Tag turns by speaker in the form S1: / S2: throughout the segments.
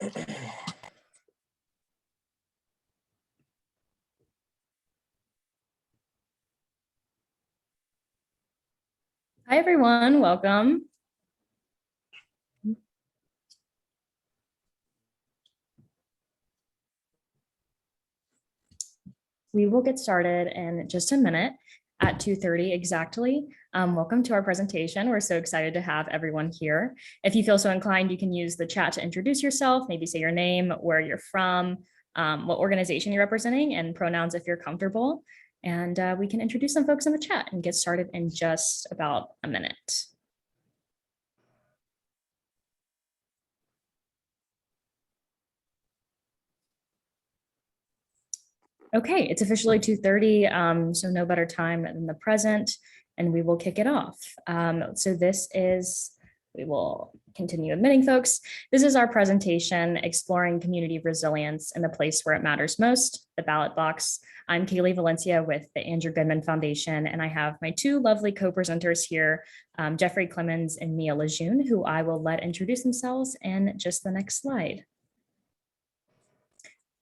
S1: Hi, everyone. Welcome. We will get started in just a minute at 2:30 exactly. Welcome to our presentation. We're so excited to have everyone here. If you feel so inclined, you can use the chat to introduce yourself, maybe say your name, where you're from, what organization you're representing, and pronouns if you're comfortable. And we can introduce some folks in the chat and get started in just about a minute. Okay, it's officially 2:30, so no better time than the present, and we will kick it off. We will continue admitting folks. This is our presentation, Exploring Community Resilience in the Place Where It Matters Most, the Ballot Box. I'm Kaylee Valencia with the Andrew Goodman Foundation, and I have my two lovely co-presenters here, Jeffrey Clemens and Mia Lejeune, who I will let introduce themselves in just the next slide.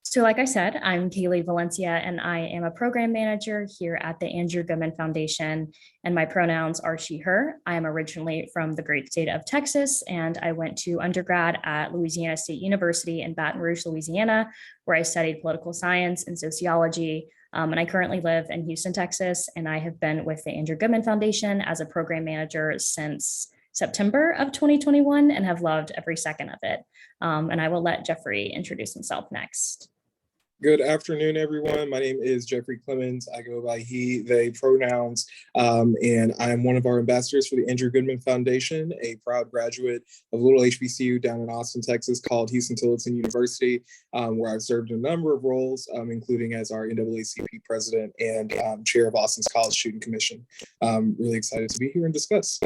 S1: So like I said, I'm Kaylee Valencia, and I am a program manager here at the Andrew Goodman Foundation, and my pronouns are she, her. I am originally from the great state of Texas, and I went to undergrad at Louisiana State University in Baton Rouge, Louisiana, where I studied political science and sociology. And I currently live in Houston, Texas, and I have been with the Andrew Goodman Foundation as a program manager since September of 2021 and have loved every second of it. And I will let Jeffrey introduce himself next.
S2: Good afternoon, everyone. My name is Jeffrey Clemens. I go by he, they pronouns, and I'm one of our ambassadors for the Andrew Goodman Foundation, a proud graduate of a little HBCU down in Austin, Texas called Houston University, where I've served in a number of roles, including as our NAACP president and chair of Austin's College Student Commission. Really excited to be here and discuss.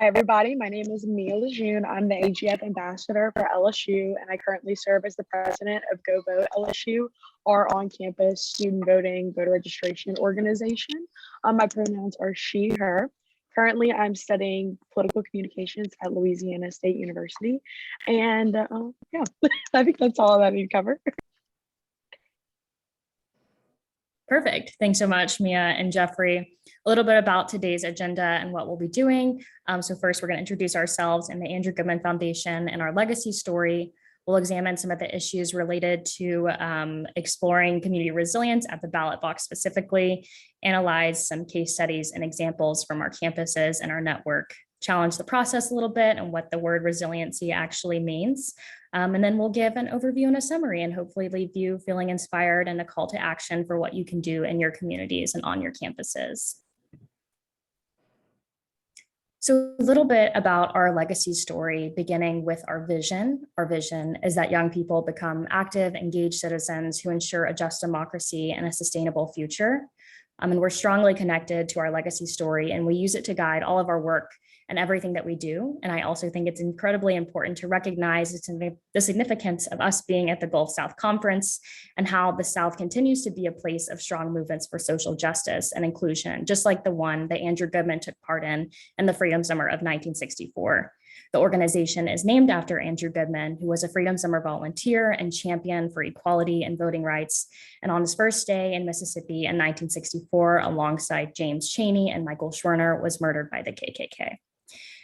S3: Hi, everybody. My name is Mia Lejeune. I'm the AGF ambassador for LSU, and I currently serve as the president of Go Vote LSU, our on-campus student voting voter registration organization. My pronouns are she, her. Currently, I'm studying political communications at Louisiana State University. And yeah, I think that's all that I need to cover.
S1: Perfect. Thanks so much, Mia and Jeffrey. A little bit about today's agenda and what we'll be doing. So first, we're going to introduce ourselves and the Andrew Goodman Foundation and our legacy story. We'll examine some of the issues related to exploring community resilience at the ballot box specifically, analyze some case studies and examples from our campuses and our network, challenge the process a little bit and what the word resiliency actually means. And then we'll give an overview and a summary and hopefully leave you feeling inspired and a call to action for what you can do in your communities and on your campuses. So a little bit about our legacy story, beginning with our vision. Our vision is that young people become active, engaged citizens who ensure a just democracy and a sustainable future. And we're strongly connected to our legacy story, and we use it to guide all of our work and everything that we do. And I also think it's incredibly important to recognize the significance of us being at the Gulf South Conference and how the South continues to be a place of strong movements for social justice and inclusion, just like the one that Andrew Goodman took part in the Freedom Summer of 1964. The organization is named after Andrew Goodman, who was a Freedom Summer volunteer and champion for equality and voting rights. And on his first day in Mississippi in 1964, alongside James Chaney and Michael Schwerner, was murdered by the KKK.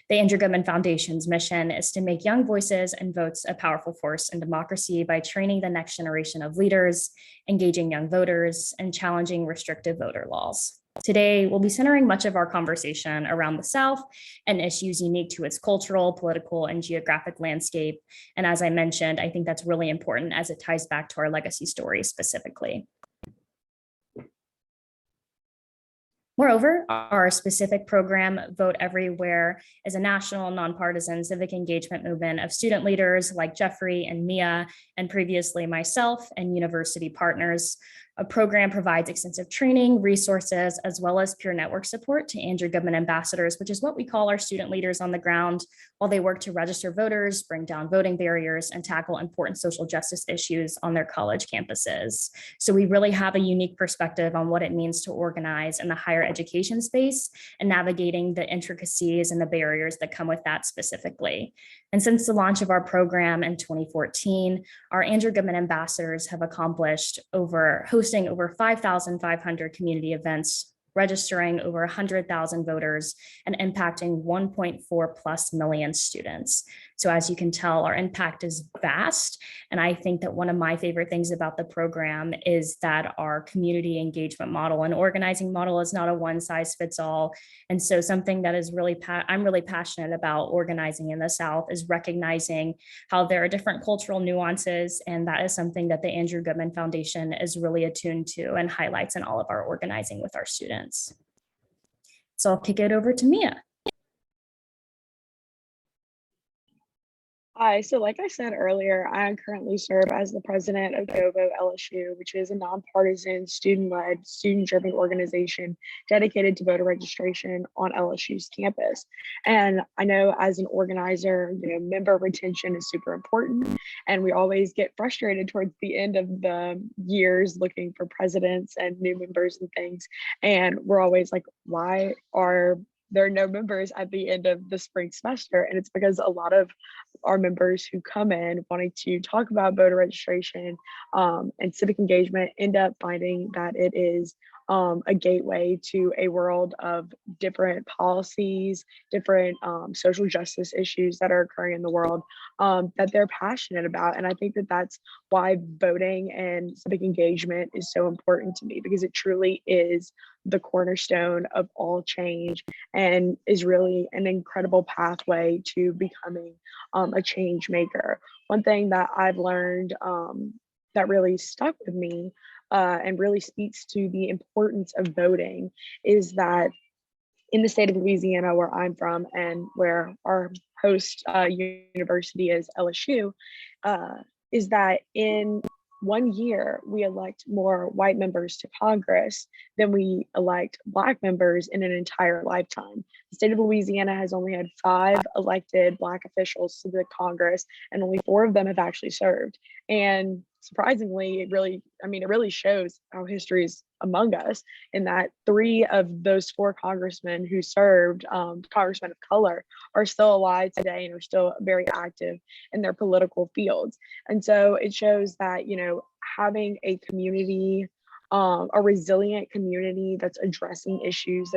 S1: The Andrew Goodman Foundation's mission is to make young voices and votes a powerful force in democracy by training the next generation of leaders, engaging young voters, and challenging restrictive voter laws. Today, we'll be centering much of our conversation around the South and issues unique to its cultural, political, and geographic landscape. And as I mentioned, I think that's really important as it ties back to our legacy story specifically. Moreover, our specific program, Vote Everywhere, is a national, nonpartisan civic engagement movement of student leaders like Jeffrey and Mia, and previously myself and university partners A program provides extensive training, resources, as well as peer network support to Andrew Goodman ambassadors, which is what we call our student leaders on the ground, while they work to register voters, bring down voting barriers, and tackle important social justice issues on their college campuses. So we really have a unique perspective on what it means to organize in the higher education space and navigating the intricacies and the barriers that come with that specifically. And since the launch of our program in 2014, our Andrew Goodman ambassadors have accomplished hosting over 5,500 community events, registering over 100,000 voters, and impacting 1.4+ million students. So as you can tell, our impact is vast. And I think that one of my favorite things about the program is that our community engagement model and organizing model is not a one size fits all. And so something that is I'm really passionate about organizing in the South is recognizing how there are different cultural nuances. And that is something that the Andrew Goodman Foundation is really attuned to and highlights in all of our organizing with our students. So I'll kick it over to Mia.
S3: Hi, so like I said earlier, I currently serve as the president of Go Vote LSU, which is a nonpartisan, student-led, student-driven organization dedicated to voter registration on LSU's campus. And I know as an organizer, member retention is super important, and we always get frustrated towards the end of the years looking for presidents and new members and things. And we're always like, why are there are no members at the end of the spring semester? And it's because a lot of our members who come in wanting to talk about voter registration and civic engagement end up finding that it is a gateway to a world of different policies, different social justice issues that are occurring in the world that they're passionate about. And I think that that's why voting and civic engagement is so important to me, because it truly is the cornerstone of all change and is really an incredible pathway to becoming a change maker. One thing that I've learned that really stuck with me and really speaks to the importance of voting is that in the state of Louisiana, where I'm from and where our host university is LSU, is that in 1 year, we elect more white members to Congress than we elect Black members in an entire lifetime. The state of Louisiana has only had 5 elected Black officials to the Congress, and only 4 of them have actually served. And surprisingly, it really shows how history is among us, in that 3 of those 4 congressmen who served, congressmen of color, are still alive today and are still very active in their political fields. And so it shows that, having a community, a resilient community that's addressing issues,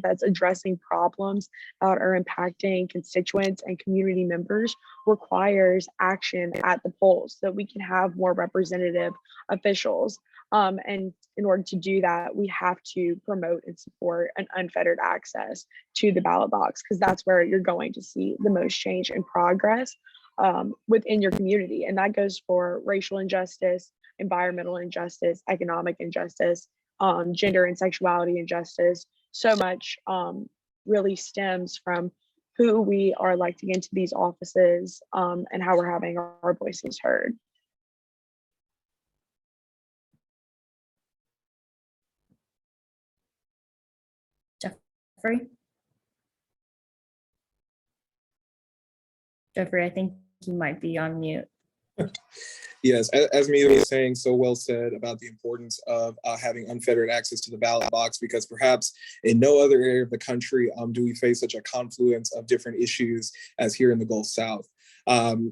S3: that's addressing problems that are impacting constituents and community members requires action at the polls, so we can have more representative officials. And in order to do that, we have to promote and support an unfettered access to the ballot box, because that's where you're going to see the most change and progress within your community. And that goes for racial injustice, environmental injustice, economic injustice, gender and sexuality injustice. So much really stems from who we are electing into these offices and how we're having our voices heard.
S1: Jeffrey, I think you might be on mute.
S2: Yes, as Mia was saying, so well said about the importance of having unfettered access to the ballot box, because perhaps in no other area of the country do we face such a confluence of different issues as here in the Gulf South.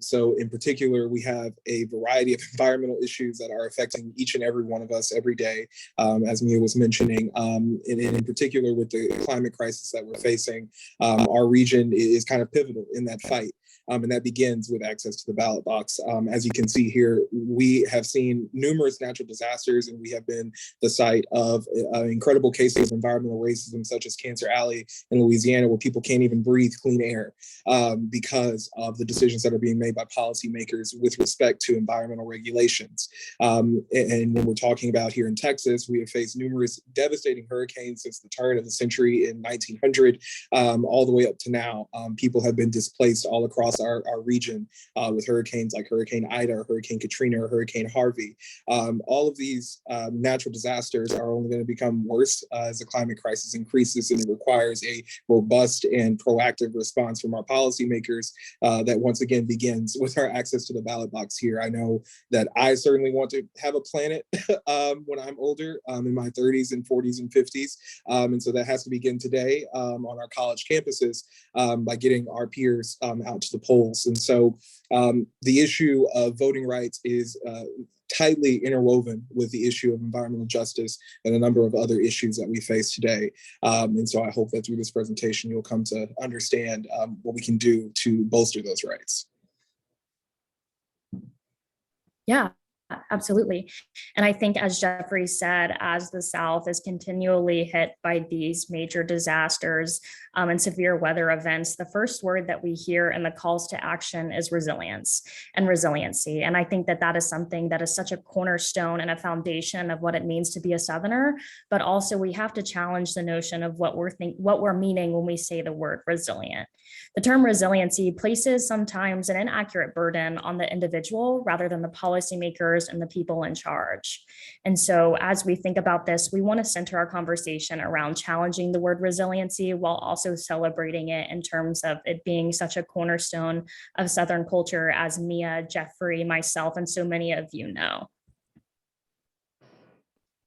S2: So in particular, we have a variety of environmental issues that are affecting each and every one of us every day, as Mia was mentioning, and in particular with the climate crisis that we're facing, our region is kind of pivotal in that fight. And that begins with access to the ballot box. As you can see here, we have seen numerous natural disasters, and we have been the site of incredible cases of environmental racism, such as Cancer Alley in Louisiana, where people can't even breathe clean air because of the decisions that are being made by policymakers with respect to environmental regulations. And when we're talking about here in Texas, we have faced numerous devastating hurricanes since the turn of the century in 1900, all the way up to now. People have been displaced all across across our region with hurricanes like Hurricane Ida, or Hurricane Katrina, or Hurricane Harvey. All of these natural disasters are only going to become worse as the climate crisis increases, and it requires a robust and proactive response from our policymakers that once again begins with our access to the ballot box here. I know that I certainly want to have a planet when I'm older, in my 30s and 40s and 50s. And so that has to begin today on our college campuses by getting our peers out to the polls. And so the issue of voting rights is tightly interwoven with the issue of environmental justice and a number of other issues that we face today. And so I hope that through this presentation, you'll come to understand what we can do to bolster those rights.
S1: Yeah, absolutely. And I think, as Jeffrey said, as the South is continually hit by these major disasters and severe weather events, the first word that we hear in the calls to action is resilience and resiliency. And I think that that is something that is such a cornerstone and a foundation of what it means to be a Southerner, but also we have to challenge the notion of what we're meaning when we say the word resilient. The term resiliency places sometimes an inaccurate burden on the individual rather than the policymakers and the people in charge. And so as we think about this, we want to center our conversation around challenging the word resiliency while also celebrating it in terms of it being such a cornerstone of Southern culture, as Mia, Jeffrey, myself, and so many of you know.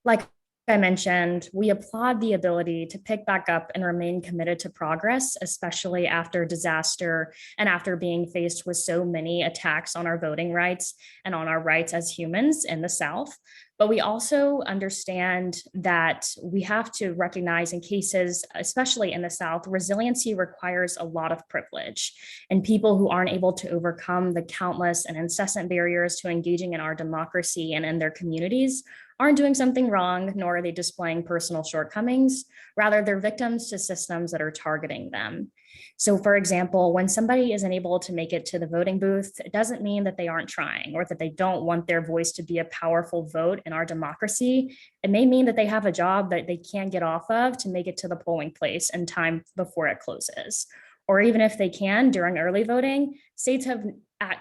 S1: Like I mentioned, we applaud the ability to pick back up and remain committed to progress, especially after disaster and after being faced with so many attacks on our voting rights and on our rights as humans in the South. But we also understand that we have to recognize in cases, especially in the South, resiliency requires a lot of privilege. And people who aren't able to overcome the countless and incessant barriers to engaging in our democracy and in their communities aren't doing something wrong, nor are they displaying personal shortcomings. Rather, they're victims to systems that are targeting them. So for example, when somebody isn't able to make it to the voting booth, it doesn't mean that they aren't trying or that they don't want their voice to be a powerful vote in our democracy. It may mean that they have a job that they can't get off of to make it to the polling place in time before it closes. Or even if they can, during early voting, states have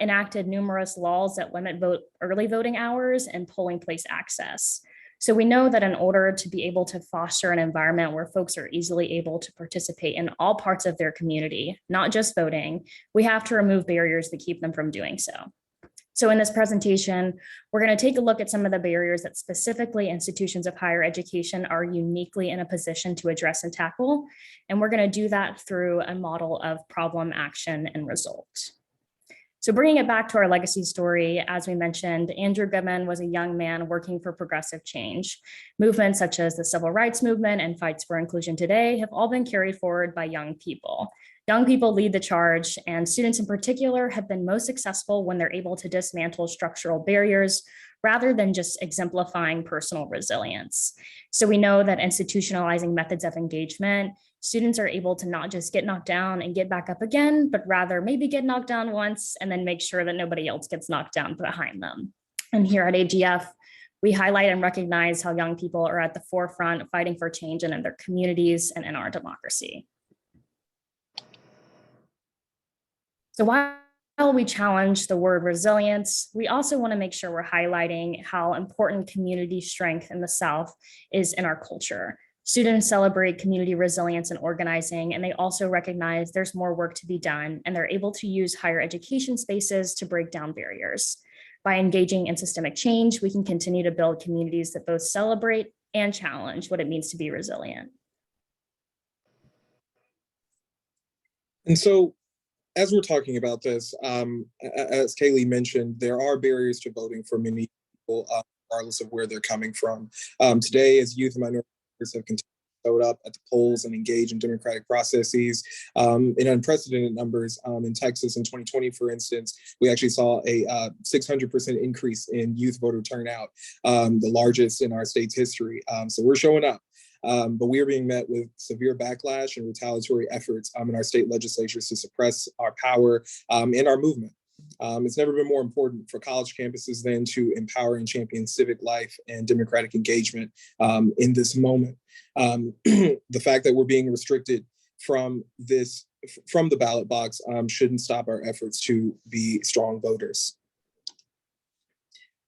S1: enacted numerous laws that limit early voting hours and polling place access. So we know that in order to be able to foster an environment where folks are easily able to participate in all parts of their community, not just voting, we have to remove barriers that keep them from doing so. So in this presentation, we're going to take a look at some of the barriers that specifically institutions of higher education are uniquely in a position to address and tackle. And we're going to do that through a model of problem, action, and result. So bringing it back to our legacy story, as we mentioned, Andrew Goodman was a young man working for progressive change. Movements such as the Civil Rights Movement and Fights for Inclusion Today have all been carried forward by young people. Young people lead the charge, and students in particular have been most successful when they're able to dismantle structural barriers rather than just exemplifying personal resilience. So we know that institutionalizing methods of engagement, students are able to not just get knocked down and get back up again, but rather maybe get knocked down once and then make sure that nobody else gets knocked down behind them. And here at AGF, we highlight and recognize how young people are at the forefront fighting for change in their communities and in our democracy. So while we challenge the word resilience, we also want to make sure we're highlighting how important community strength in the South is in our culture. Students celebrate community resilience and organizing, and they also recognize there's more work to be done, and they're able to use higher education spaces to break down barriers. By engaging in systemic change, we can continue to build communities that both celebrate and challenge what it means to be resilient.
S2: And so, as we're talking about this, as Kaylee mentioned, there are barriers to voting for many people, regardless of where they're coming from. Today, as youth and minorities have continued to show up at the polls and engage in democratic processes in unprecedented numbers. In Texas in 2020, for instance, we actually saw a 600% increase in youth voter turnout, the largest in our state's history. So we're showing up. But we are being met with severe backlash and retaliatory efforts in our state legislatures to suppress our power and our movement. It's never been more important for college campuses than to empower and champion civic life and democratic engagement in this moment. The fact that we're being restricted from this from the ballot box shouldn't stop our efforts to be strong voters.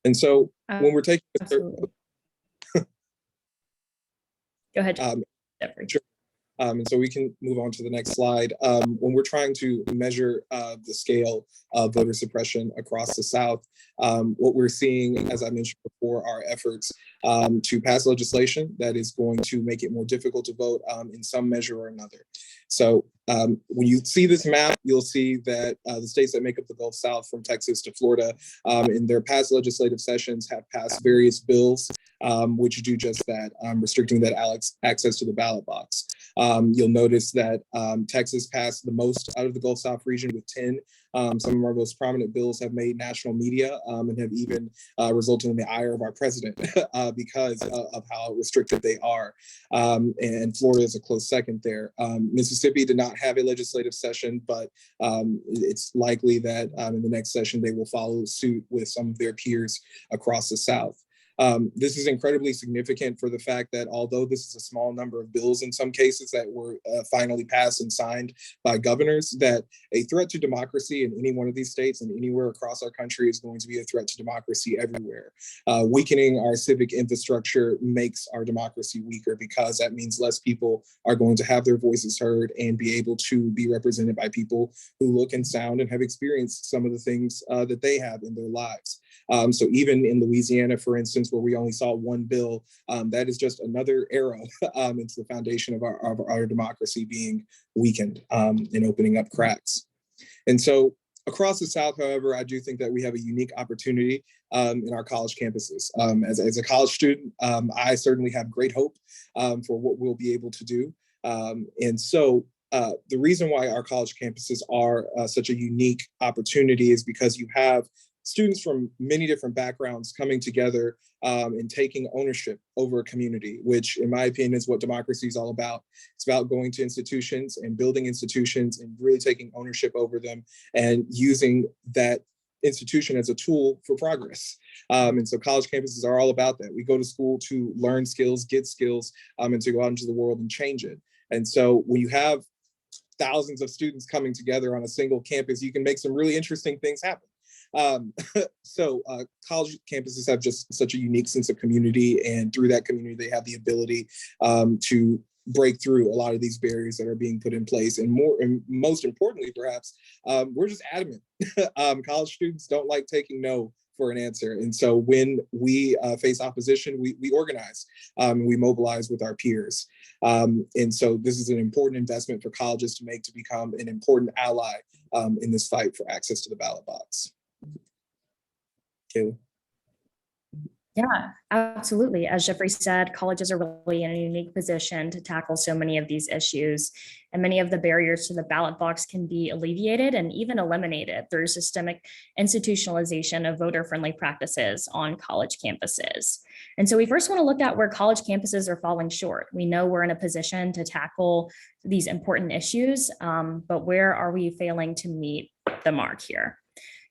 S2: And so when we're taking
S1: Absolutely. Go ahead, Jeffrey.
S2: Sure. And so we can move on to the next slide. When we're trying to measure the scale of voter suppression across the South, what we're seeing, as I mentioned before, are efforts to pass legislation that is going to make it more difficult to vote in some measure or another. So when you see this map, you'll see that the states that make up the Gulf South, from Texas to Florida, in their past legislative sessions have passed various bills which do just that, restricting that access to the ballot box. You'll notice that Texas passed the most out of the Gulf South region with 10. Some of our most prominent bills have made national media and have even resulted in the ire of our president because of how restricted they are. And Florida is a close second there. Mississippi did not have a legislative session, but it's likely that in the next session they will follow suit with some of their peers across the South. This is incredibly significant for the fact that although this is a small number of bills in some cases that were finally passed and signed by governors, that a threat to democracy in any one of these states and anywhere across our country is going to be a threat to democracy everywhere. Weakening our civic infrastructure makes our democracy weaker because that means less people are going to have their voices heard and be able to be represented by people who look and sound and have experienced some of the things that they have in their lives. So even in Louisiana, for instance, where we only saw one bill, that is just another arrow into the foundation of our democracy being weakened and opening up cracks. And so across the South, however, I do think that we have a unique opportunity in our college campuses. As a college student, I certainly have great hope for what we'll be able to do. And so the reason why our college campuses are such a unique opportunity is because you have students from many different backgrounds coming together and taking ownership over a community, which in my opinion is what democracy is all about. It's about going to institutions and building institutions and really taking ownership over them and using that institution as a tool for progress. And so college campuses are all about that. We go to school to learn skills, get skills, and to go out into the world and change it. And so when you have thousands of students coming together on a single campus, you can make some really interesting things happen. College campuses have just such a unique sense of community, and through that community, they have the ability to break through a lot of these barriers that are being put in place. And most importantly, perhaps, we're just adamant. College students don't like taking no for an answer. And so when we face opposition, we organize, we mobilize with our peers. And so this is an important investment for colleges to make to become an important ally in this fight for access to the ballot box. Kayla.
S1: Yeah, absolutely. As Jeffrey said, colleges are really in a unique position to tackle so many of these issues, and many of the barriers to the ballot box can be alleviated and even eliminated through systemic institutionalization of voter-friendly practices on college campuses. And so we first want to look at where college campuses are falling short. We know we're in a position to tackle these important issues, but where are we failing to meet the mark here?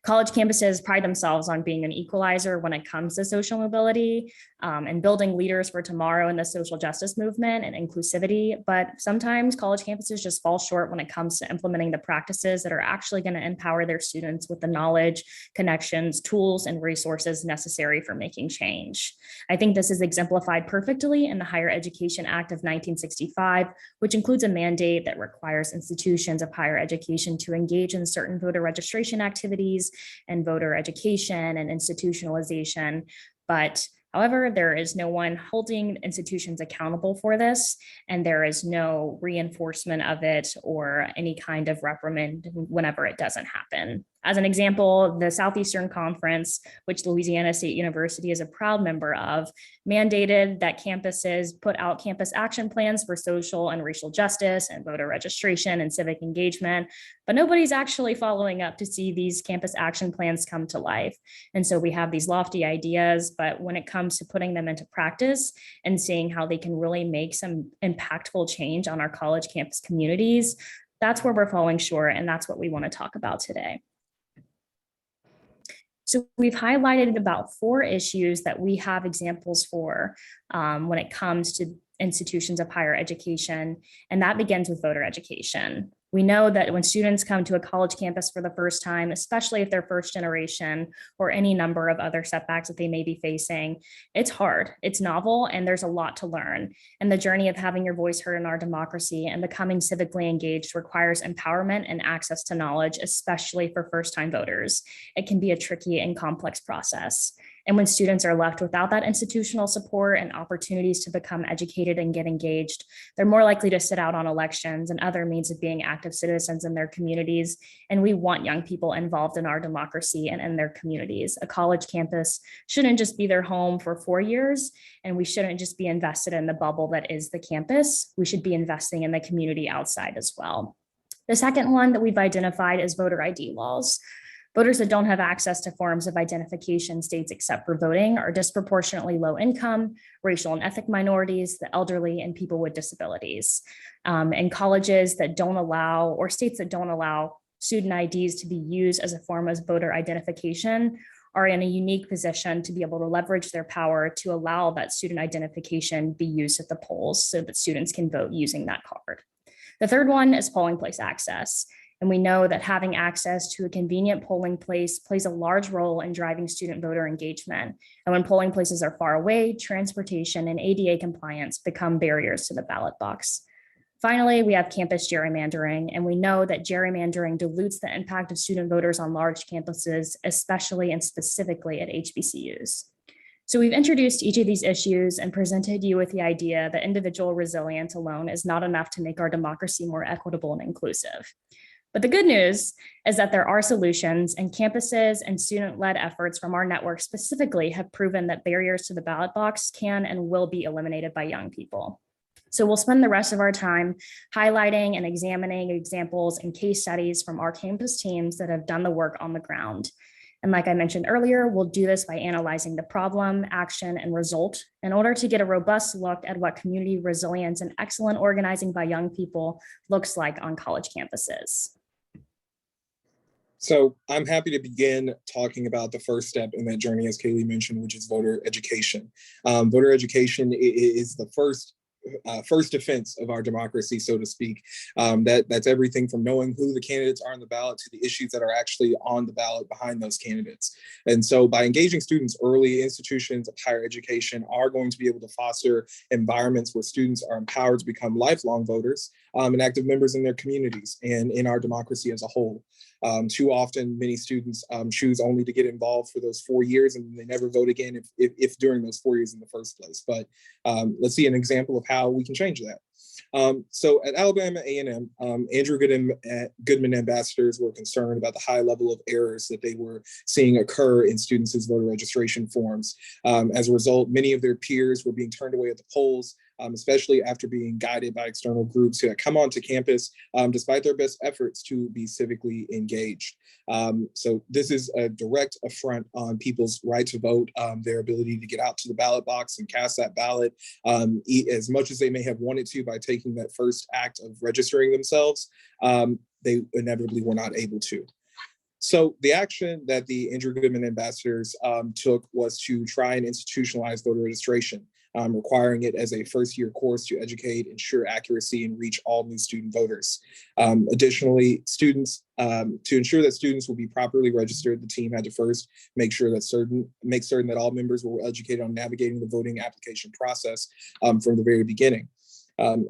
S1: College campuses pride themselves on being an equalizer when it comes to social mobility and building leaders for tomorrow in the social justice movement and inclusivity. But sometimes college campuses just fall short when it comes to implementing the practices that are actually going to empower their students with the knowledge, connections, tools, and resources necessary for making change. I think this is exemplified perfectly in the Higher Education Act of 1965, which includes a mandate that requires institutions of higher education to engage in certain voter registration activities and voter education and institutionalization. But however, there is no one holding institutions accountable for this, and there is no reinforcement of it or any kind of reprimand whenever it doesn't happen. As an example, the Southeastern Conference, which Louisiana State University is a proud member of, mandated that campuses put out campus action plans for social and racial justice and voter registration and civic engagement, but nobody's actually following up to see these campus action plans come to life. And so we have these lofty ideas, but when it comes to putting them into practice and seeing how they can really make some impactful change on our college campus communities, that's where we're falling short, and that's what we want to talk about today. So we've highlighted about 4 issues that we have examples for when it comes to institutions of higher education, and that begins with voter education. We know that when students come to a college campus for the first time, especially if they're first generation or any number of other setbacks that they may be facing, it's hard, it's novel, and there's a lot to learn. And the journey of having your voice heard in our democracy and becoming civically engaged requires empowerment and access to knowledge, especially for first-time voters. It can be a tricky and complex process. And when students are left without that institutional support and opportunities to become educated and get engaged, they're more likely to sit out on elections and other means of being active citizens in their communities. And we want young people involved in our democracy and in their communities. A college campus shouldn't just be their home for 4 years, and we shouldn't just be invested in the bubble that is the campus. We should be investing in the community outside as well. The second one that we've identified is voter ID laws. Voters that don't have access to forms of identification states except for voting are disproportionately low income, racial and ethnic minorities, the elderly, and people with disabilities. And colleges that don't allow, or states that don't allow student IDs to be used as a form of voter identification are in a unique position to be able to leverage their power to allow that student identification be used at the polls so that students can vote using that card. The third one is polling place access. And we know that having access to a convenient polling place plays a large role in driving student voter engagement. And when polling places are far away, transportation and ADA compliance become barriers to the ballot box. Finally, we have campus gerrymandering, and we know that gerrymandering dilutes the impact of student voters on large campuses, especially and specifically at HBCUs. So we've introduced each of these issues and presented you with the idea that individual resilience alone is not enough to make our democracy more equitable and inclusive. But the good news is that there are solutions, and campuses and student-led efforts from our network specifically have proven that barriers to the ballot box can and will be eliminated by young people. So we'll spend the rest of our time highlighting and examining examples and case studies from our campus teams that have done the work on the ground. And like I mentioned earlier, we'll do this by analyzing the problem, action, and result in order to get a robust look at what community resilience and excellent organizing by young people looks like on college campuses.
S2: So I'm happy to begin talking about the first step in that journey, as Kaylee mentioned, which is voter education. Voter education is the first defense of our democracy, so to speak. That's everything from knowing who the candidates are on the ballot to the issues that are actually on the ballot behind those candidates. And so by engaging students early, institutions of higher education are going to be able to foster environments where students are empowered to become lifelong voters and active members in their communities and in our democracy as a whole. Too often, many students choose only to get involved for those 4 years and they never vote again if during those 4 years in the first place. But let's see an example of how we can change that. So at Alabama A&M, Andrew Goodman ambassadors were concerned about the high level of errors that they were seeing occur in students' voter registration forms. As a result, many of their peers were being turned away at the polls, especially after being guided by external groups who had come onto campus despite their best efforts to be civically engaged. So this is a direct affront on people's right to vote, their ability to get out to the ballot box and cast that ballot as much as they may have wanted to by taking that first act of registering themselves, they inevitably were not able to. So the action that the Andrew Goodman ambassadors took was to try and institutionalize voter registration, requiring it as a first-year course to educate, ensure accuracy, and reach all new student voters. Additionally, to ensure that students will be properly registered, the team had to first make certain that all members were educated on navigating the voting application process from the very beginning.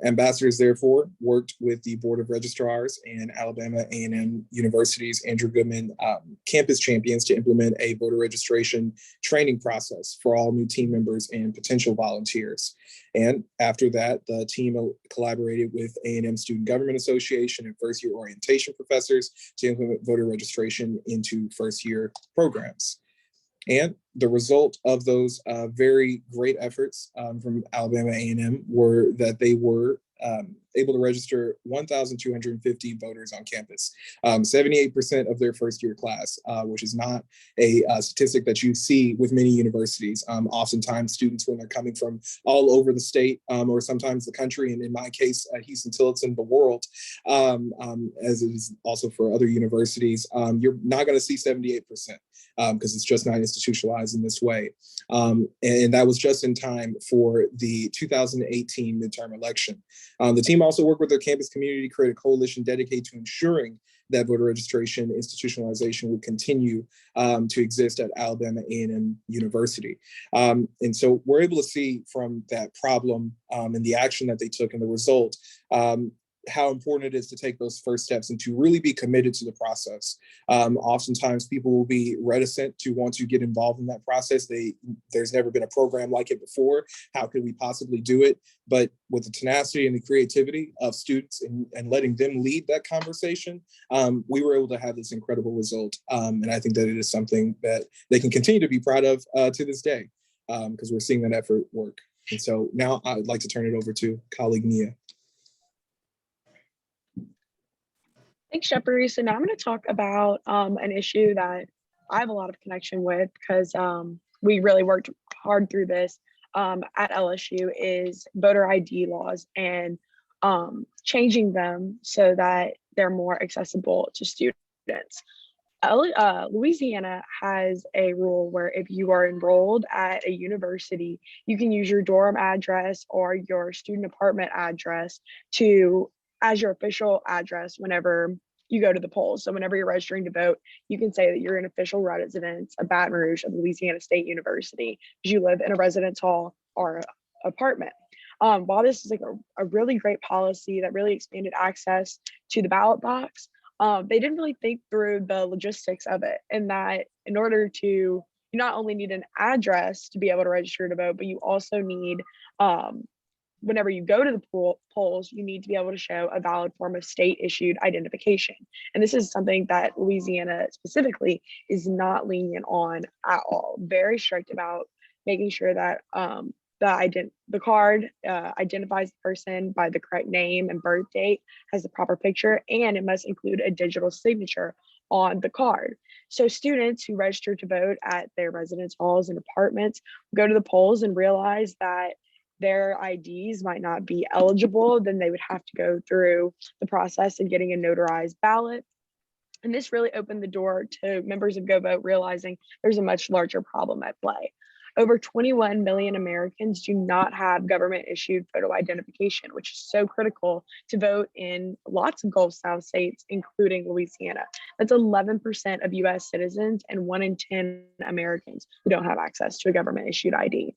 S2: Ambassadors, therefore, worked with the Board of Registrars and Alabama A&M University's Andrew Goodman campus champions to implement a voter registration training process for all new team members and potential volunteers. And after that, the team collaborated with A&M Student Government Association and first-year orientation professors to implement voter registration into first-year programs. And the result of those very great efforts from Alabama A&M were that they were able to register 1,250 voters on campus, 78% of their first year class, which is not a statistic that you see with many universities. Oftentimes students, when they're coming from all over the state or sometimes the country, and in my case, Houston-Tillotson, the world, as it is also for other universities, you're not going to see 78%. Because it's just not institutionalized in this way. And that was just in time for the 2018 midterm election. The team team also worked with their campus community to create a coalition dedicated to ensuring that voter registration institutionalization would continue to exist at Alabama A&M University. And so we're able to see from that problem and the action that they took and the result, how important it is to take those first steps and to really be committed to the process. Oftentimes people will be reticent to want to get involved in that process. There's never been a program like it before. How could we possibly do it? But with the tenacity and the creativity of students and letting them lead that conversation, we were able to have this incredible result. And I think that it is something that they can continue to be proud of to this day, because we're seeing that effort work. And so now I'd like to turn it over to colleague Mia.
S3: Thanks, Jeffrey. So now I'm going to talk about an issue that I have a lot of connection with because we really worked hard through this at LSU is voter ID laws and changing them so that they're more accessible to students. Louisiana has a rule where if you are enrolled at a university, you can use your dorm address or your student apartment address as your official address whenever you go to the polls. So whenever you're registering to vote, you can say that you're an official resident of Baton Rouge of Louisiana State University because you live in a residence hall or apartment. While this is like a really great policy that really expanded access to the ballot box, they didn't really think through the logistics of it, and that in order to, you not only need an address to be able to register to vote, but you also need whenever you go to the polls, you need to be able to show a valid form of state issued identification. And this is something that Louisiana specifically is not lenient on at all. Very strict about making sure that the card identifies the person by the correct name and birth date, has the proper picture, and it must include a digital signature on the card. So students who register to vote at their residence halls and apartments go to the polls and realize that their IDs might not be eligible, then they would have to go through the process of getting a notarized ballot. And this really opened the door to members of Go Vote realizing there's a much larger problem at play. Over 21 million Americans do not have government issued photo identification, which is so critical to vote in lots of Gulf South states, including Louisiana. That's 11% of US citizens and 1 in 10 Americans who don't have access to a government issued ID.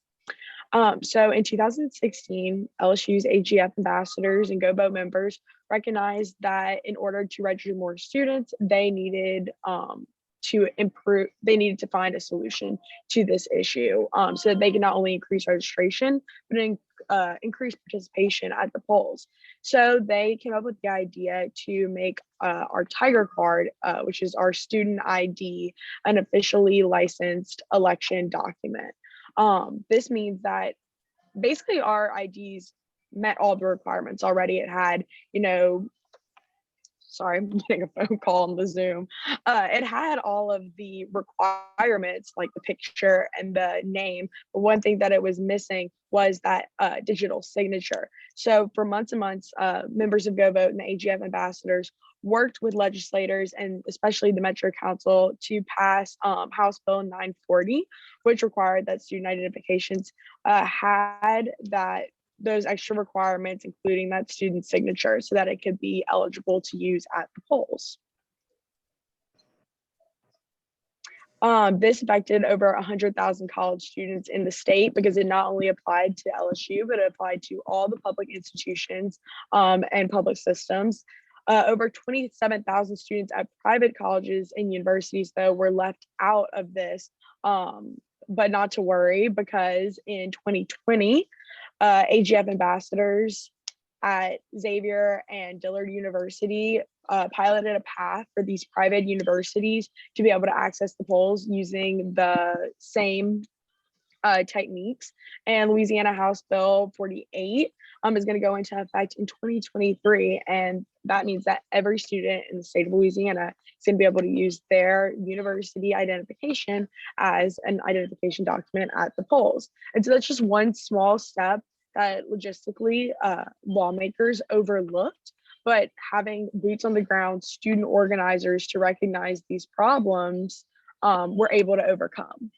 S3: So in 2016, LSU's AGF ambassadors and Go Vote members recognized that in order to register more students, they needed to find a solution to this issue so that they can not only increase registration, but increase participation at the polls. So they came up with the idea to make our Tiger card, which is our student ID, an officially licensed election document. This means that basically our IDs met all the requirements already. It had, sorry, I'm getting a phone call on the Zoom. It had all of the requirements like the picture and the name. But one thing that it was missing was that digital signature. So for months and months, members of Go Vote and the AGF ambassadors worked with legislators and especially the Metro Council to pass House Bill 940, which required that student identifications had those extra requirements, including that student signature, so that it could be eligible to use at the polls. This affected over 100,000 college students in the state because it not only applied to LSU, but it applied to all the public institutions and public systems. Over 27,000 students at private colleges and universities, though, were left out of this, but not to worry, because in 2020, AGF ambassadors at Xavier and Dillard University piloted a path for these private universities to be able to access the polls using the same techniques. And Louisiana House Bill 48 is going to go into effect in 2023. And that means that every student in the state of Louisiana is going to be able to use their university identification as an identification document at the polls. And so that's just one small step that logistically lawmakers overlooked, but having boots on the ground student organizers to recognize these problems, we're able to overcome.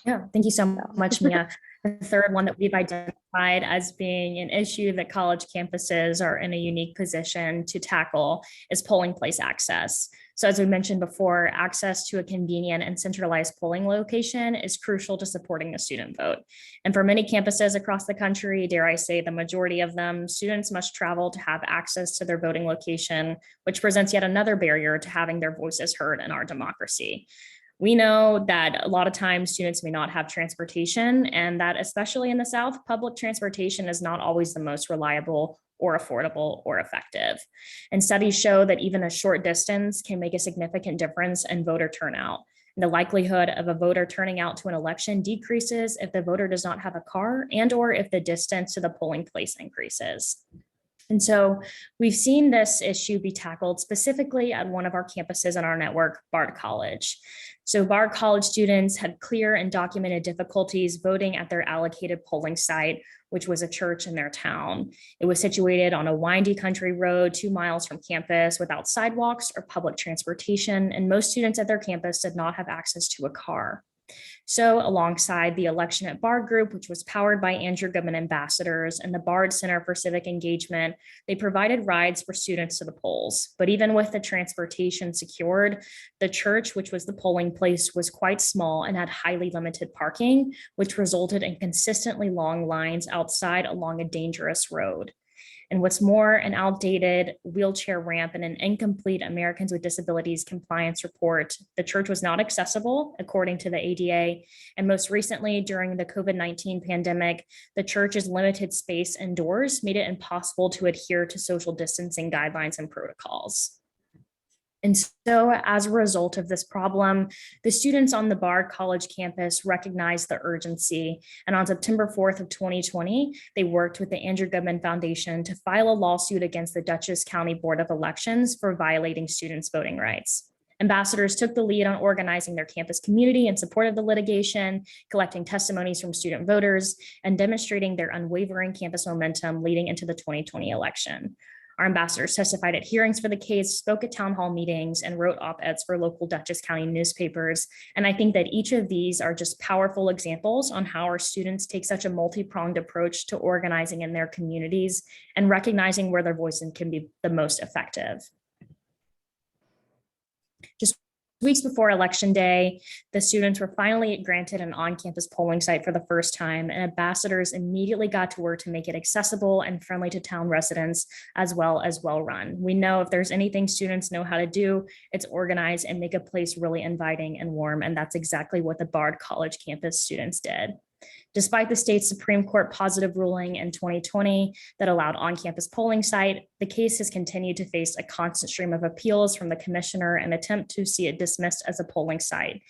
S1: Yeah, thank you so much, Mia. The third one that we've identified as being an issue that college campuses are in a unique position to tackle is polling place access. So as we mentioned before, access to a convenient and centralized polling location is crucial to supporting the student vote. And for many campuses across the country, dare I say the majority of them, students must travel to have access to their voting location, which presents yet another barrier to having their voices heard in our democracy. We know that a lot of times students may not have transportation, and that especially in the South, public transportation is not always the most reliable or affordable or effective. And studies show that even a short distance can make a significant difference in voter turnout. The likelihood of a voter turning out to an election decreases if the voter does not have a car and or if the distance to the polling place increases. And so we've seen this issue be tackled specifically at one of our campuses in our network, Bard College. So Bard College students had clear and documented difficulties voting at their allocated polling site, which was a church in their town. It was situated on a windy country road 2 miles from campus without sidewalks or public transportation, and most students at their campus did not have access to a car. So alongside the Election at Bard group, which was powered by Andrew Goodman ambassadors and the Bard Center for Civic Engagement, they provided rides for students to the polls. But even with the transportation secured, the church, which was the polling place, was quite small and had highly limited parking, which resulted in consistently long lines outside along a dangerous road. And what's more, an outdated wheelchair ramp and an incomplete Americans with Disabilities compliance report. The church was not accessible, according to the ADA. And most recently, during the COVID-19 pandemic, the church's limited space indoors made it impossible to adhere to social distancing guidelines and protocols. And so as a result of this problem, the students on the Bard College campus recognized the urgency. And on September 4th of 2020, they worked with the Andrew Goodman Foundation to file a lawsuit against the Dutchess County Board of Elections for violating students' voting rights. Ambassadors took the lead on organizing their campus community in support of the litigation, collecting testimonies from student voters, and demonstrating their unwavering campus momentum leading into the 2020 election. Our ambassadors testified at hearings for the case, spoke at town hall meetings, and wrote op-eds for local Dutchess County newspapers. And I think that each of these are just powerful examples on how our students take such a multi-pronged approach to organizing in their communities and recognizing where their voices can be the most effective. Just weeks before Election Day, the students were finally granted an on-campus polling site for the first time, and ambassadors immediately got to work to make it accessible and friendly to town residents, as well as well-run. We know if there's anything students know how to do, it's organize and make a place really inviting and warm, and that's exactly what the Bard College campus students did. Despite the state Supreme Court positive ruling in 2020 that allowed on-campus polling site, the case has continued to face a constant stream of appeals from the commissioner and attempt to see it dismissed as a polling site.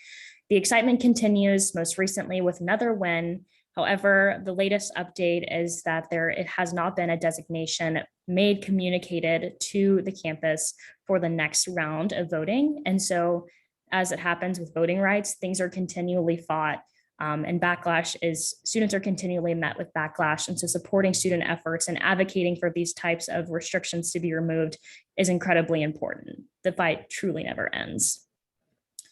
S1: The excitement continues, most recently with another win. However, the latest update is that it has not been a designation communicated to the campus for the next round of voting. And so as it happens with voting rights, things are continually fought. And backlash is students are continually met with backlash. And so supporting student efforts and advocating for these types of restrictions to be removed is incredibly important. The fight truly never ends.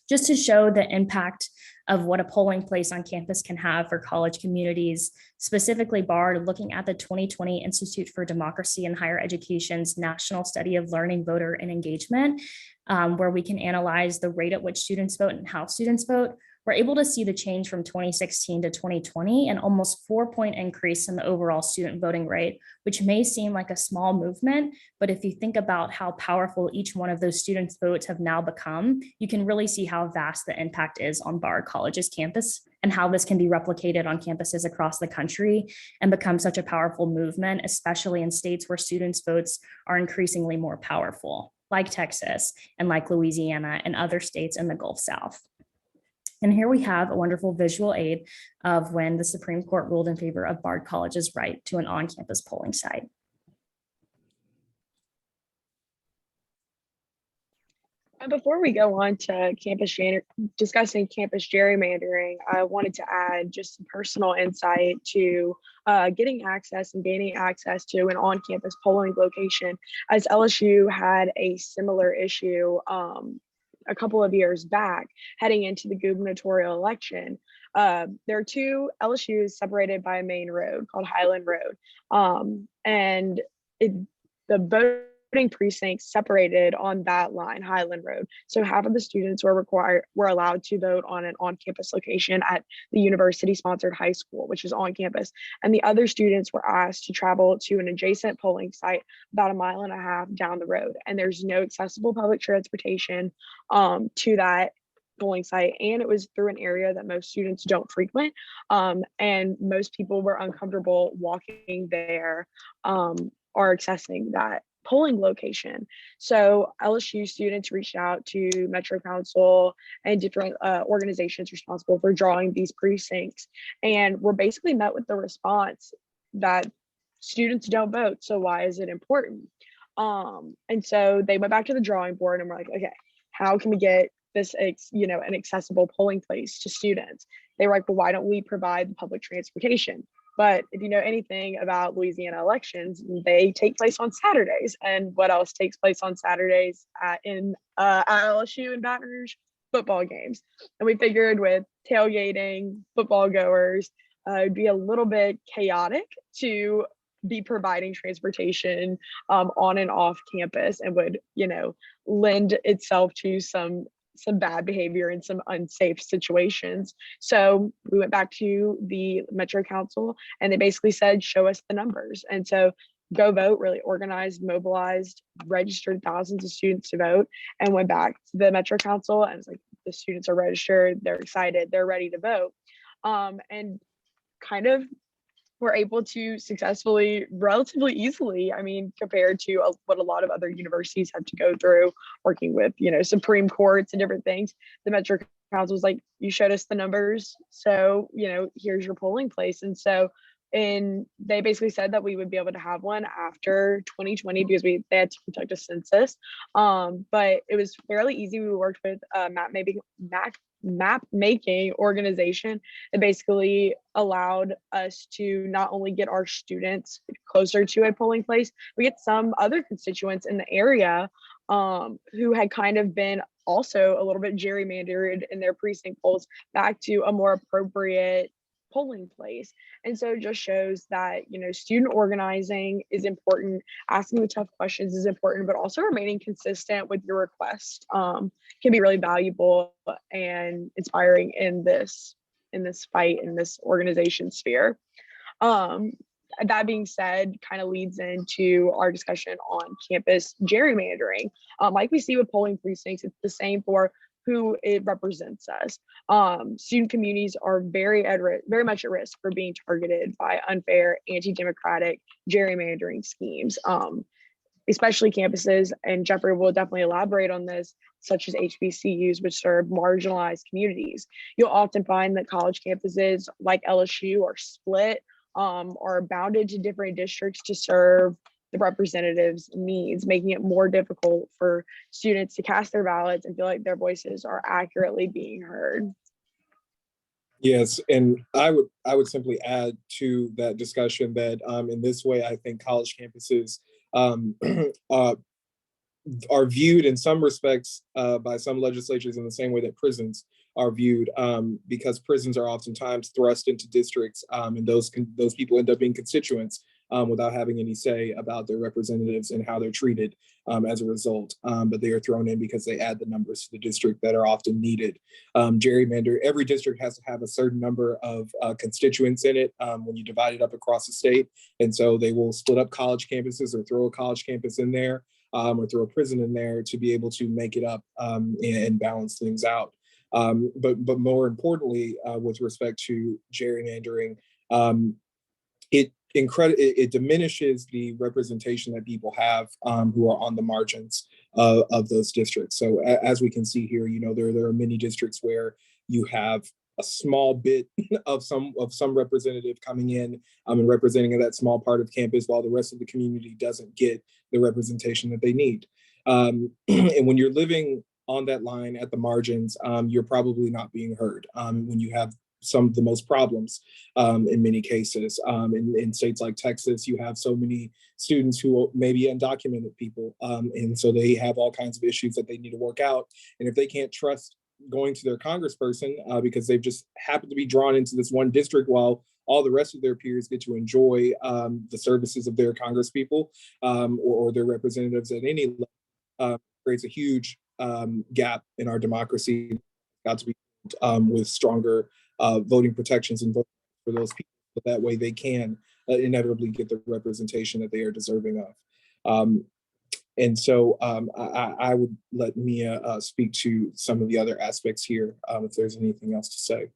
S1: Just to show the impact of what a polling place on campus can have for college communities, specifically Bard, looking at the 2020 Institute for Democracy and Higher Education's National Study of Learning, Voter, and Engagement, where we can analyze the rate at which students vote and how students vote. We're able to see the change from 2016 to 2020, an almost 4-point increase in the overall student voting rate, which may seem like a small movement, but if you think about how powerful each one of those students' votes have now become, you can really see how vast the impact is on Bard College's campus and how this can be replicated on campuses across the country and become such a powerful movement, especially in states where students' votes are increasingly more powerful, like Texas and like Louisiana and other states in the Gulf South. And here we have a wonderful visual aid of when the Supreme Court ruled in favor of Bard College's right to an on-campus polling site.
S3: Before we go on to discussing campus gerrymandering, I wanted to add just some personal insight to getting access and gaining access to an on-campus polling location, as LSU had a similar issue a couple of years back heading into the gubernatorial election. There are two LSUs separated by a main road called Highland Road. And the voting precincts separated on that line, Highland Road. So half of the students were allowed to vote on an on-campus location at the university-sponsored high school, which is on campus. And the other students were asked to travel to an adjacent polling site about 1.5 miles down the road. And there's no accessible public transportation to that polling site, and it was through an area that most students don't frequent, and most people were uncomfortable walking there or accessing that polling location. So LSU students reached out to Metro Council and different organizations responsible for drawing these precincts, and were basically met with the response that students don't vote, so why is it important? And so they went back to the drawing board and were like, okay, how can we get this, an accessible polling place to students? They were like, well, why don't we provide public transportation? But if you know anything about Louisiana elections, they take place on Saturdays. And what else takes place on Saturdays at LSU and Baton Rouge? Football games. And we figured with tailgating, football goers, it'd be a little bit chaotic to be providing transportation on and off campus, and would, lend itself to some bad behavior and some unsafe situations. So we went back to the Metro Council, and they basically said, show us the numbers. And so Go Vote really organized, mobilized, registered thousands of students to vote, and went back to the Metro Council and was like, the students are registered, they're excited, they're ready to vote. And kind of were able to successfully, relatively easily, I mean, compared to what a lot of other universities have to go through, working with, Supreme Courts and different things. The Metro Council was like, you showed us the numbers, so, here's your polling place. And so, they basically said that we would be able to have one after 2020 because they had to conduct a census. But it was fairly easy. We worked with map making organization that basically allowed us to not only get our students closer to a polling place, we get some other constituents in the area who had kind of been also a little bit gerrymandered in their precinct polls back to a more appropriate polling place. And so it just shows that, student organizing is important, asking the tough questions is important, but also remaining consistent with your request can be really valuable and inspiring in this fight, in this organization sphere. That being said, kind of leads into our discussion on campus gerrymandering. Like we see with polling precincts, it's the same for who it represents us. Student communities are very much at risk for being targeted by unfair, anti-democratic gerrymandering schemes, especially campuses, and Jeffrey will definitely elaborate on this, such as HBCUs, which serve marginalized communities. You'll often find that college campuses like LSU are split, are bounded to different districts to serve the representatives' needs, making it more difficult for students to cast their ballots and feel like their voices are accurately being heard.
S2: Yes, and I would simply add to that discussion that in this way, I think college campuses are viewed in some respects by some legislatures in the same way that prisons are viewed, because prisons are oftentimes thrust into districts, and those people end up being constituents without having any say about their representatives and how they're treated as a result. But they are thrown in because they add the numbers to the district that are often needed. Gerrymander, every district has to have a certain number of constituents in it when you divide it up across the state. And so they will split up college campuses or throw a college campus in there, or throw a prison in there to be able to make it up and balance things out. But more importantly, with respect to gerrymandering, it diminishes the representation that people have who are on the margins of those districts. So as we can see here, there are many districts where you have a small bit of some representative coming in and representing that small part of campus, while the rest of the community doesn't get the representation that they need. And when you're living on that line at the margins, you're probably not being heard when you have some of the most problems in many cases. In states like Texas, you have so many students who may be undocumented people. And so they have all kinds of issues that they need to work out. And if they can't trust going to their congressperson because they've just happened to be drawn into this one district while all the rest of their peers get to enjoy the services of their congresspeople or their representatives at any level. Creates a huge gap in our democracy. Got to be with stronger voting protections and voting for those people, but that way they can inevitably get the representation that they are deserving of. And so I would let Mia speak to some of the other aspects here if there's anything else to say.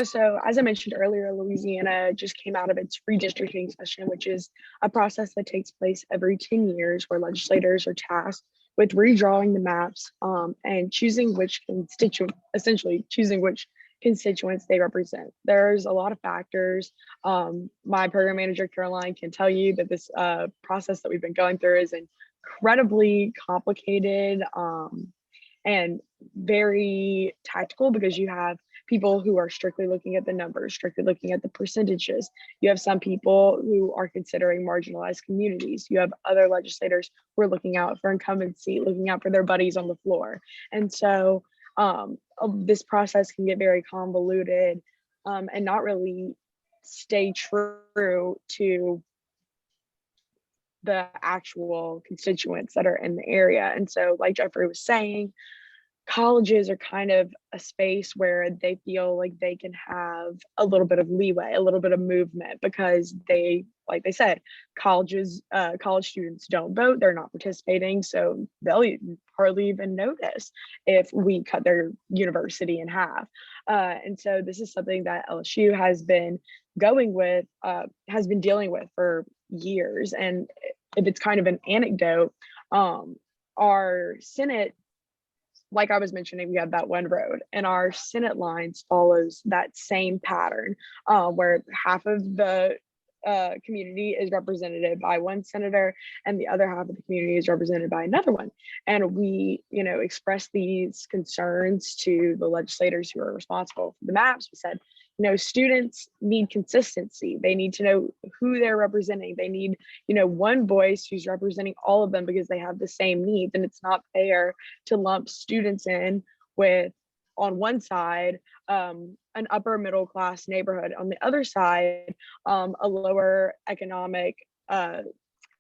S3: So as I mentioned earlier, Louisiana just came out of its redistricting session, which is a process that takes place every 10 years where legislators are tasked with redrawing the maps and choosing which constituents they represent. There's a lot of factors. My program manager, Caroline, can tell you that this process that we've been going through is incredibly complicated and very tactical, because you have people who are strictly looking at the numbers, strictly looking at the percentages. You have some people who are considering marginalized communities. You have other legislators who are looking out for incumbency, looking out for their buddies on the floor. And so this process can get very convoluted and not really stay true to the actual constituents that are in the area. And so, like Jeffrey was saying, colleges are kind of a space where they feel like they can have a little bit of leeway, a little bit of movement, because they, like they said, college students don't vote, they're not participating, so they'll hardly even notice if we cut their university in half. And so this is something that LSU has been dealing with for years. And if it's kind of an anecdote, our Senate, like I was mentioning, we have that one road, and our Senate lines follows that same pattern where half of the community is represented by one senator and the other half of the community is represented by another one. And we, express these concerns to the legislators who are responsible for the maps. We said, students need consistency. They need to know who they're representing. They need, one voice who's representing all of them because they have the same needs. And it's not fair to lump students in with, on one side, an upper middle class neighborhood, on the other side, a lower economic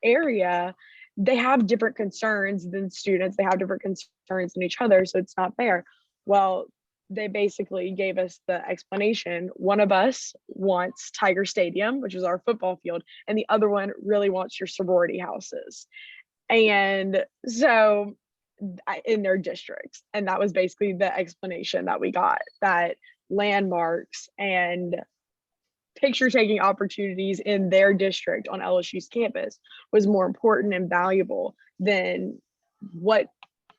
S3: area. They have different concerns than students. They have different concerns than each other. So it's not fair. Well, they basically gave us the explanation. One of us wants Tiger Stadium, which is our football field, and the other one really wants your sorority houses. And so in their districts. And that was basically the explanation that we got, that landmarks and picture taking opportunities in their district on LSU's campus was more important and valuable than what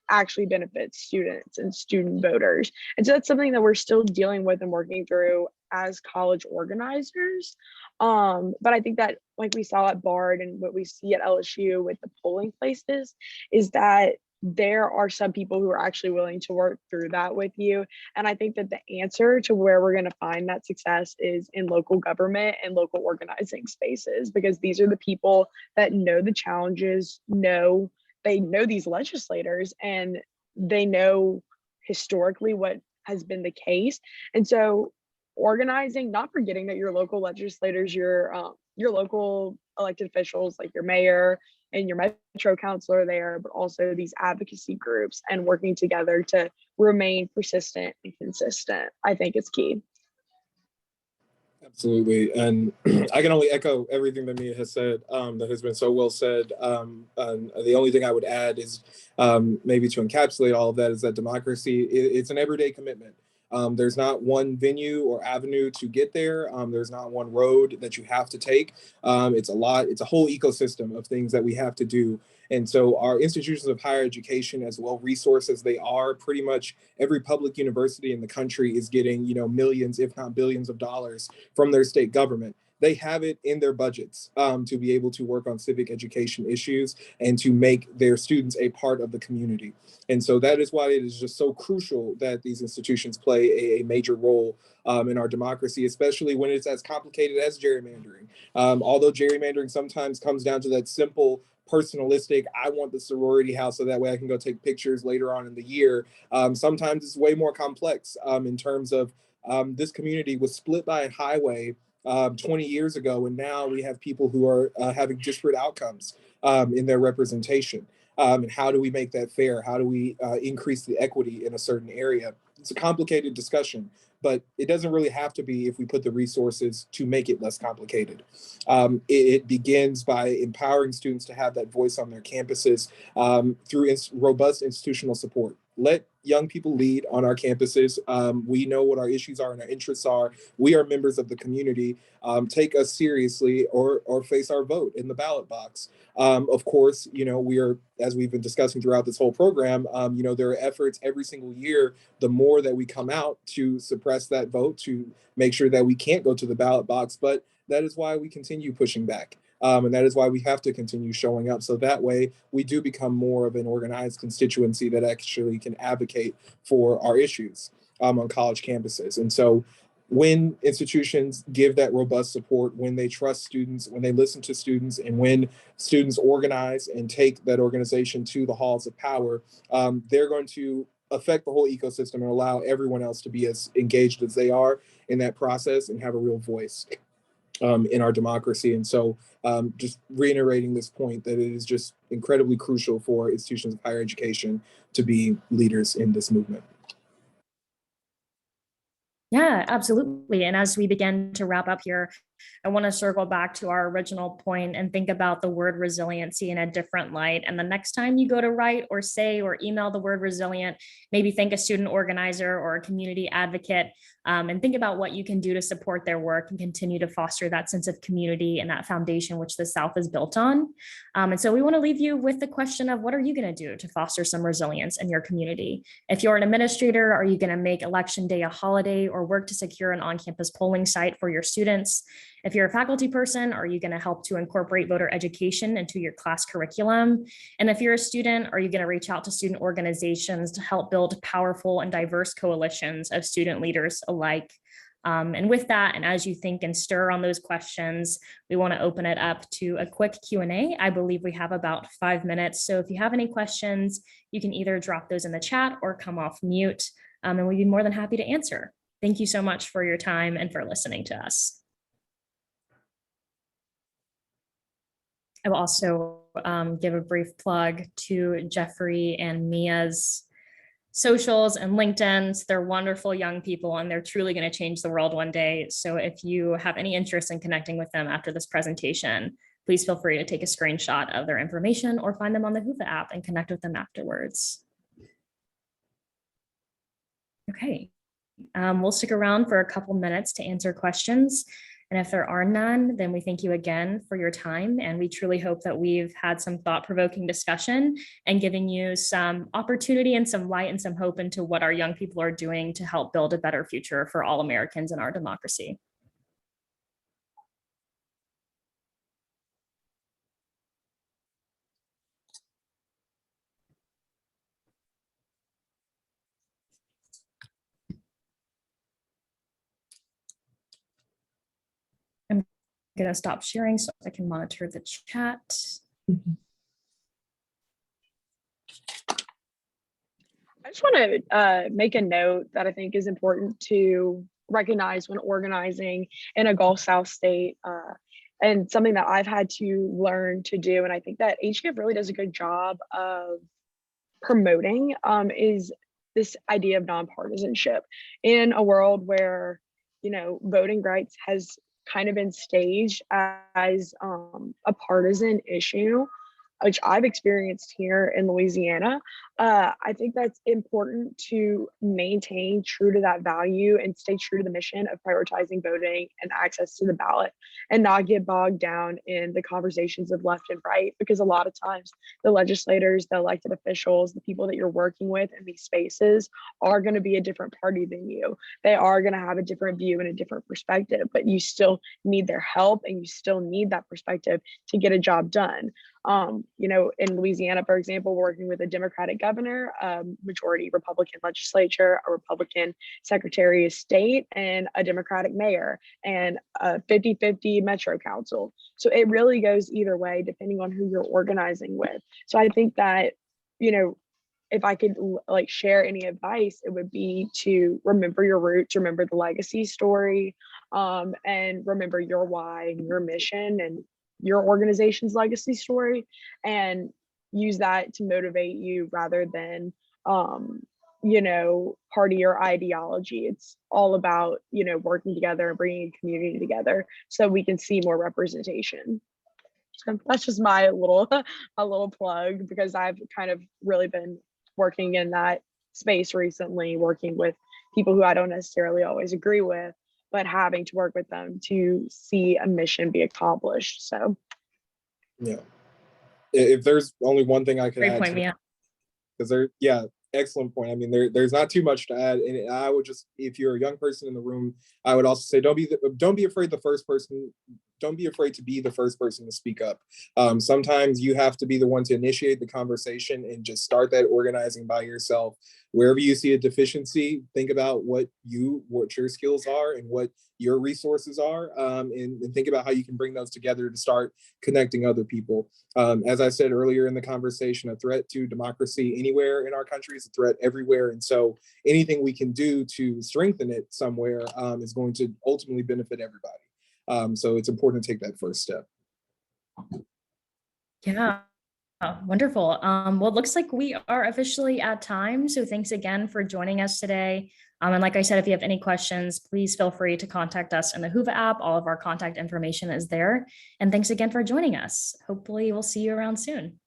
S3: actually benefits students and student voters. And so that's something that we're still dealing with and working through as college organizers. But I think that, like we saw at Bard and what we see at LSU with the polling places, is that there are some people who are actually willing to work through that with you. And I think that the answer to where we're going to find that success is in local government and local organizing spaces, because these are the people that know the challenges, they know these legislators, and they know historically what has been the case. And so organizing, not forgetting that your local legislators, your local elected officials like your mayor and your metro councilor there, but also these advocacy groups, and working together to remain persistent and consistent, I think is key.
S2: Absolutely. And I can only echo everything that Mia has said, that has been so well said. And the only thing I would add is maybe to encapsulate all of that is that democracy, it's an everyday commitment. There's not one venue or avenue to get there. There's not one road that you have to take. It's a whole ecosystem of things that we have to do. And so our institutions of higher education, as well resourced as they are, pretty much every public university in the country is getting, millions, if not billions of dollars from their state government. They have it in their budgets to be able to work on civic education issues and to make their students a part of the community. And so that is why it is just so crucial that these institutions play a major role in our democracy, especially when it's as complicated as gerrymandering. Although gerrymandering sometimes comes down to that simple personalistic. I want the sorority house so that way I can go take pictures later on in the year. Sometimes it's way more complex in terms of this community was split by a highway 20 years ago, and now we have people who are having disparate outcomes in their representation. And how do we make that fair? How do we increase the equity in a certain area? It's a complicated discussion, but it doesn't really have to be if we put the resources to make it less complicated. It begins by empowering students to have that voice on their campuses through robust institutional support. Let young people lead on our campuses. We know what our issues are and our interests are. We are members of the community. Take us seriously or face our vote in the ballot box. Of course, we are, as we've been discussing throughout this whole program, there are efforts every single year, the more that we come out to suppress that vote, to make sure that we can't go to the ballot box. But that is why we continue pushing back. And that is why we have to continue showing up. So that way we do become more of an organized constituency that actually can advocate for our issues on college campuses. And so when institutions give that robust support, when they trust students, when they listen to students, and when students organize and take that organization to the halls of power, they're going to affect the whole ecosystem and allow everyone else to be as engaged as they are in that process and have a real voice in our democracy. And so just reiterating this point that it is just incredibly crucial for institutions of higher education to be leaders in this movement.
S1: Yeah, absolutely. And as we begin to wrap up here, I want to circle back to our original point and think about the word resiliency in a different light. And the next time you go to write or say or email the word resilient, maybe think a student organizer or a community advocate, and think about what you can do to support their work and continue to foster that sense of community and that foundation which the South is built on. And so we want to leave you with the question of, what are you going to do to foster some resilience in your community? If you're an administrator, are you going to make Election Day a holiday or work to secure an on-campus polling site for your students? If you're a faculty person, are you going to help to incorporate voter education into your class curriculum? And if you're a student, are you going to reach out to student organizations to help build powerful and diverse coalitions of student leaders alike? And with that, and as you think and stir on those questions, we want to open it up to a quick Q&A. I believe we have about 5 minutes. So if you have any questions, you can either drop those in the chat or come off mute, and we'd be more than happy to answer. Thank you so much for your time and for listening to us. I will also give a brief plug to Jeffrey and Mia's socials and LinkedIn's. They're wonderful young people and they're truly going to change the world one day. So if you have any interest in connecting with them after this presentation, please feel free to take a screenshot of their information or find them on the Hoova app and connect with them afterwards. Okay, we'll stick around for a couple minutes to answer questions. And if there are none, then we thank you again for your time. And we truly hope that we've had some thought-provoking discussion and given you some opportunity and some light and some hope into what our young people are doing to help build a better future for all Americans in our democracy. I'm going to stop sharing so I can monitor the chat.
S3: I just want to make a note that I think is important to recognize when organizing in a Gulf South state, and something that I've had to learn to do, and I think that HGF really does a good job of promoting, is this idea of nonpartisanship in a world where, voting rights has kind of been staged as a partisan issue, which I've experienced here in Louisiana. I think that's important to maintain true to that value and stay true to the mission of prioritizing voting and access to the ballot, and not get bogged down in the conversations of left and right, because a lot of times the legislators, the elected officials, the people that you're working with in these spaces are going to be a different party than you. They are going to have a different view and a different perspective, but you still need their help and you still need that perspective to get a job done. In Louisiana, for example, we're working with a Democratic governor, majority Republican legislature, a Republican secretary of state, and a Democratic mayor, and a 50-50 metro council. So it really goes either way, depending on who you're organizing with. So I think that, if I could share any advice, it would be to remember your roots, remember the legacy story, and remember your why and your mission and your organization's legacy story, and use that to motivate you rather than, party or ideology. It's all about, working together and bringing a community together so we can see more representation. So that's just my little a little plug, because I've kind of really been working in that space recently, working with people who I don't necessarily always agree with, but having to work with them to see a mission be accomplished. So
S2: yeah, if there's only one thing I could
S1: Great
S2: add
S1: point,
S2: to,
S1: Mia.
S2: because excellent point. I mean, there's not too much to add, and I would just, if you're a young person in the room, I would also say don't be afraid don't be afraid to be the first person to speak up. Sometimes you have to be the one to initiate the conversation and just start that organizing by yourself. Wherever you see a deficiency, think about what your skills are and what your resources are, and think about how you can bring those together to start connecting other people. As I said earlier in the conversation, a threat to democracy anywhere in our country is a threat everywhere. And so anything we can do to strengthen it somewhere is going to ultimately benefit everybody. So it's important to take that first step.
S1: Yeah. Wonderful. Well, it looks like we are officially at time. So thanks again for joining us today. And like I said, if you have any questions, please feel free to contact us in the Whova app. All of our contact information is there. And thanks again for joining us. Hopefully we'll see you around soon.